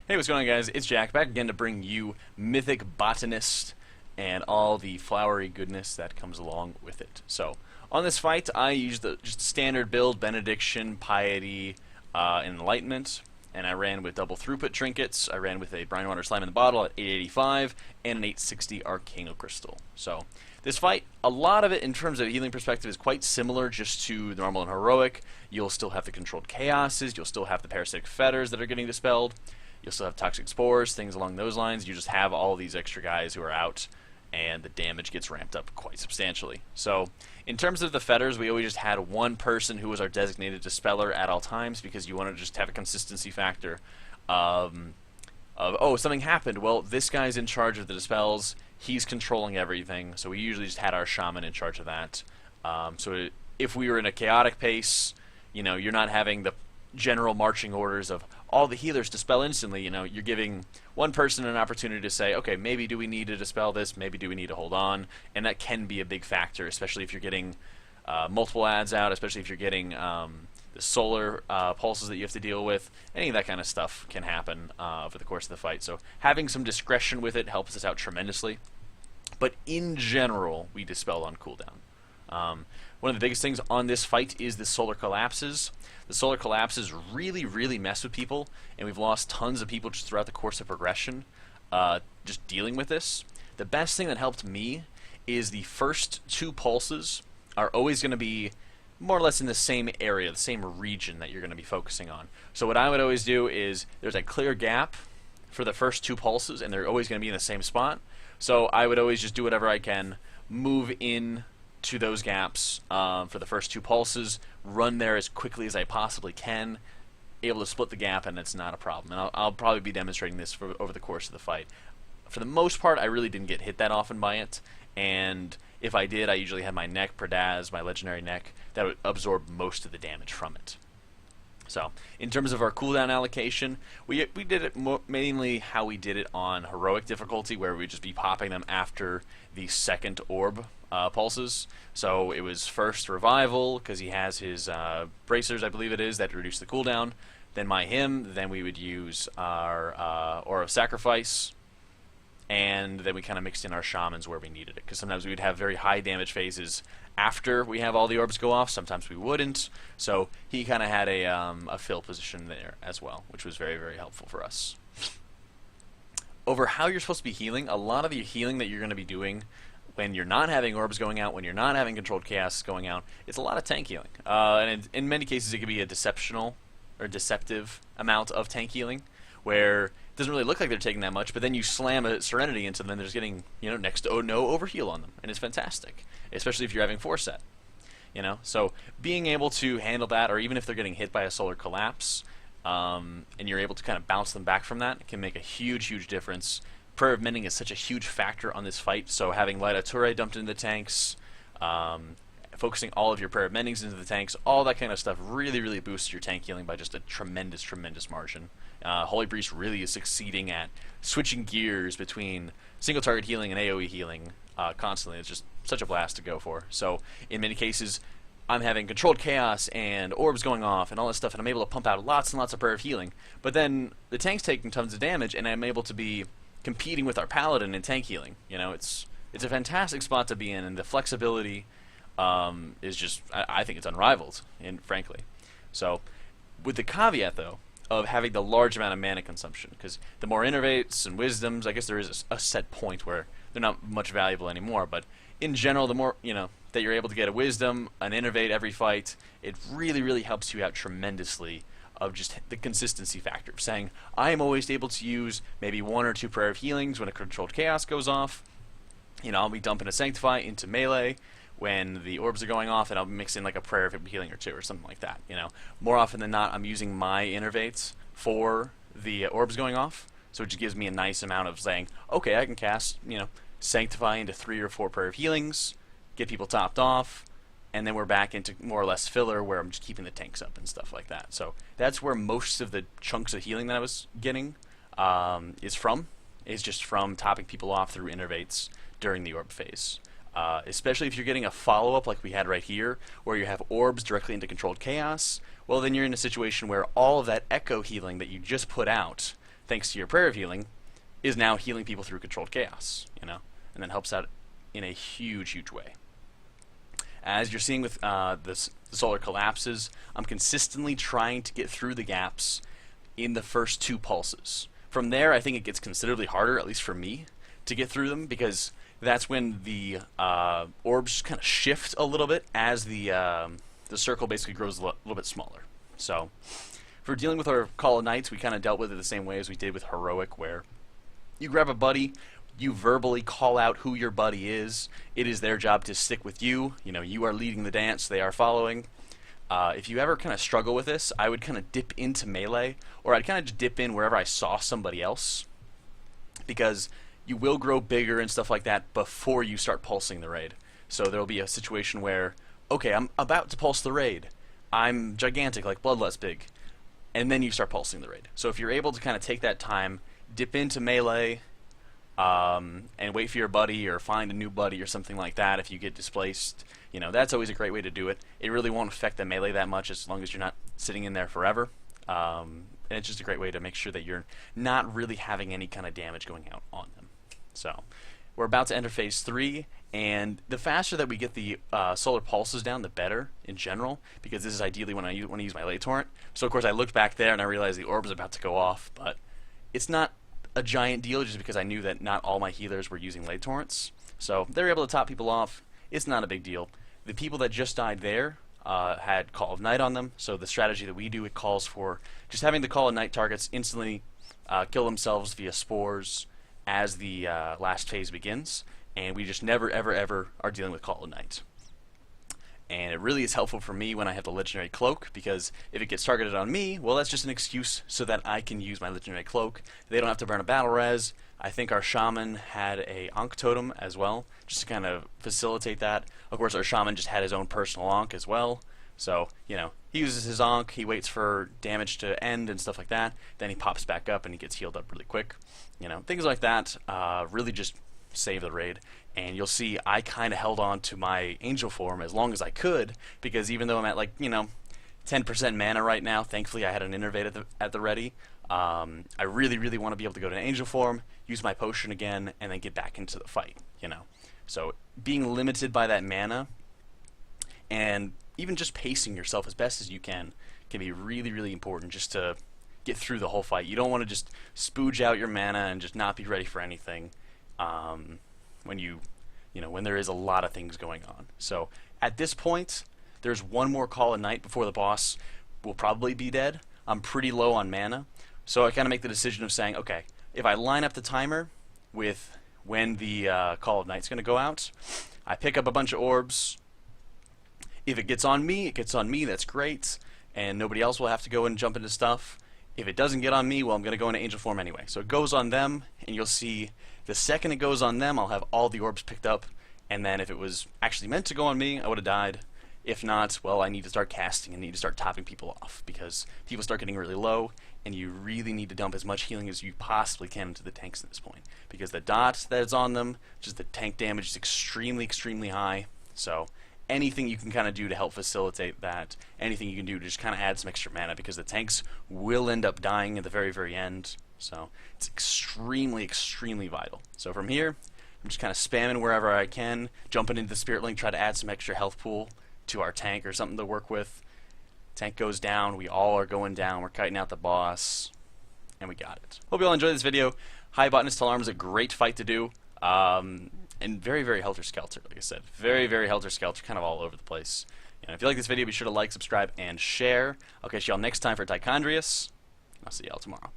Hey, what's going on, guys? It's Jack, back again to bring you Mythic Botanist and all the flowery goodness that comes along with it. So, on this fight, I used the just standard build, Benediction, Piety, Enlightenment, and I ran with double throughput trinkets. I ran with a Brine Water Slime in the bottle at 885 and an 860 Arcano Crystal. So, this fight, a lot of it in terms of healing perspective is quite similar just to the normal and heroic. You'll still have the controlled chaoses, you'll still have the parasitic fetters that are getting dispelled. You'll still have toxic spores, things along those lines. You just have all these extra guys who are out, and the damage gets ramped up quite substantially. So, in terms of the fetters, we always just had one person who was our designated dispeller at all times because you want to just have a consistency factor oh, something happened. Well, this guy's in charge of the dispels. He's controlling everything, so we usually just had our shaman in charge of that. So if we were in a chaotic pace, you know, you're not having the general marching orders of all the healers dispel instantly. You know, you're giving one person an opportunity to say, okay, maybe do we need to dispel this, maybe do we need to hold on, and that can be a big factor, especially if you're getting multiple ads out, especially if you're getting the solar pulses that you have to deal with. Any of that kind of stuff can happen over the course of the fight, so having some discretion with it helps us out tremendously. But in general, we dispelled on cooldown. One of the biggest things on this fight is the solar collapses. The solar collapses really mess with people, and we've lost tons of people just throughout the course of progression just dealing with this. The best thing that helped me is the first two pulses are always going to be more or less in the same area, the same region that you're going to be focusing on. So what I would always do is there's a clear gap for the first two pulses, and they're always going to be in the same spot. So I would always just do whatever I can, move in to those gaps for the first two pulses, run there as quickly as I possibly can, able to split the gap, and it's not a problem. And I'll probably be demonstrating this over the course of the fight. For the most part, I really didn't get hit that often by it, and if I did, I usually had my neck, Pradaz, my legendary neck, that would absorb most of the damage from it. So, in terms of our cooldown allocation, we did it mainly how we did it on heroic difficulty, where we'd just be popping them after the second orb pulses. So it was first revival, because he has his bracers, I believe it is, that reduce the cooldown. Then my hymn, then we would use our Aura of Sacrifice, and then we kind of mixed in our shamans where we needed it, because sometimes we would have very high damage phases after we have all the orbs go off, sometimes we wouldn't, so he kind of had a fill position there as well, which was very helpful for us. Over how you're supposed to be healing, a lot of the healing that you're going to be doing when you're not having orbs going out, when you're not having controlled chaos going out, it's a lot of tank healing. And in many cases it could be a deceptive amount of tank healing, where it doesn't really look like they're taking that much, but then you slam a Serenity into them and they're just getting, you know, next to no overheal on them, and it's fantastic, especially if you're having 4-set. You know, so being able to handle that, or even if they're getting hit by a solar collapse, and you're able to kind of bounce them back from that, can make a huge difference. Prayer of Mending is such a huge factor on this fight, so having Light Artillery dumped into the tanks, focusing all of your Prayer of Mendings into the tanks, all that kind of stuff really boosts your tank healing by just a tremendous margin. Holy Priest really is succeeding at switching gears between single target healing and AoE healing constantly. It's just such a blast to go for. So in many cases, I'm having controlled chaos and orbs going off and all this stuff, and I'm able to pump out lots and lots of Prayer of Healing. But then the tank's taking tons of damage, and I'm able to be competing with our Paladin in tank healing. You know, it's a fantastic spot to be in, and the flexibility is just, I think it's unrivaled, frankly. So, with the caveat, though, of having the large amount of mana consumption, because the more Innervates and Wisdoms, I guess there is a set point where they're not much valuable anymore, but in general, the more, you know, that you're able to get a Wisdom, an Innervate every fight, it really helps you out tremendously of just the consistency factor of saying, I am always able to use maybe 1 or 2 Prayer of Healings when a controlled chaos goes off. You know, I'll be dumping a Sanctify into melee when the orbs are going off, and I'll mix in like a Prayer of Healing or 2 or something like that. You know, more often than not, I'm using my Innervates for the orbs going off, so it just gives me a nice amount of saying, okay, I can cast, you know, Sanctify into 3 or 4 Prayer of Healings, get people topped off, and then we're back into more or less filler where I'm just keeping the tanks up and stuff like that. So that's where most of the chunks of healing that I was getting is just from topping people off through Innervates during the orb phase. Especially if you're getting a follow-up like we had right here, where you have orbs directly into controlled chaos, well then you're in a situation where all of that echo healing that you just put out thanks to your Prayer of Healing, is now healing people through controlled chaos, and then helps out in a huge, huge way. As you're seeing with the solar collapses, I'm consistently trying to get through the gaps in the first 2 pulses. From there, I think it gets considerably harder, at least for me, to get through them, because that's when the orbs kind of shift a little bit as the circle basically grows a little bit smaller. So, for dealing with our Call of Knights, we kind of dealt with it the same way as we did with Heroic, where you grab a buddy, you verbally call out who your buddy is. It is their job to stick with you. You are leading the dance, they are following. If you ever kind of struggle with this, I would kind of dip into melee, or I'd kind of just dip in wherever I saw somebody else, because you will grow bigger and stuff like that before you start pulsing the raid. So there will be a situation where, okay, I'm about to pulse the raid. I'm gigantic, like Bloodlust big. And then you start pulsing the raid. So if you're able to kind of take that time, dip into melee, and wait for your buddy or find a new buddy or something like that if you get displaced, that's always a great way to do it. It really won't affect the melee that much as long as you're not sitting in there forever. And it's just a great way to make sure that you're not really having any kind of damage going out on them. So, we're about to enter Phase 3, and the faster that we get the solar pulses down, the better, in general, because this is ideally when I want to use my late torrent. So, of course, I looked back there and I realized the orb was about to go off, but it's not a giant deal just because I knew that not all my healers were using late torrents. So, they were able to top people off. It's not a big deal. The people that just died there had Call of Night on them, so the strategy that we do, it calls for just having the Call of Night targets instantly kill themselves via spores as the last phase begins, and we just never, ever, ever are dealing with Call of Night. And it really is helpful for me when I have the Legendary Cloak, because if it gets targeted on me, well, that's just an excuse so that I can use my Legendary Cloak. They don't have to burn a battle res. I think our Shaman had a Ankh Totem as well, just to kind of facilitate that. Of course, our Shaman just had his own personal Ankh as well. So, he uses his Ankh, he waits for damage to end and stuff like that, then he pops back up and he gets healed up really quick. Things like that really just save the raid. And you'll see I kind of held on to my Angel form as long as I could, because even though I'm at 10% mana right now, thankfully I had an Innervate at the ready. I really, really want to be able to go to an Angel form, use my potion again, and then get back into the fight, So being limited by that mana, and even just pacing yourself as best as you can be really, really important just to get through the whole fight. You don't want to just spooge out your mana and just not be ready for anything when there is a lot of things going on. So at this point, there's one more Call of Night before the boss will probably be dead. I'm pretty low on mana, so I kind of make the decision of saying, okay, if I line up the timer with when the Call of Night's going to go out, I pick up a bunch of orbs. If it gets on me, it gets on me, that's great, and nobody else will have to go and jump into stuff. If it doesn't get on me, well, I'm going to go into Angel form anyway. So it goes on them, and you'll see the second it goes on them, I'll have all the orbs picked up, and then if it was actually meant to go on me, I would have died. If not, well, I need to start casting and need to start topping people off, because people start getting really low, and you really need to dump as much healing as you possibly can into the tanks at this point, because the dot that is on them, just the tank damage is extremely, extremely high. So anything you can kind of do to help facilitate that, anything you can do to just kind of add some extra mana, because the tanks will end up dying at the very, very end. So it's extremely, extremely vital. So from here, I'm just kind of spamming wherever I can, jumping into the Spirit Link, try to add some extra health pool to our tank or something to work with. Tank goes down, we all are going down, we're kiting out the boss, and we got it. Hope you all enjoyed this video. High Botanist Alarm is a great fight to do. And very, very helter-skelter, like I said. Very, very helter-skelter, kind of all over the place. And if you like this video, be sure to like, subscribe, and share. I'll catch y'all next time for Tichondrius. I'll see y'all tomorrow.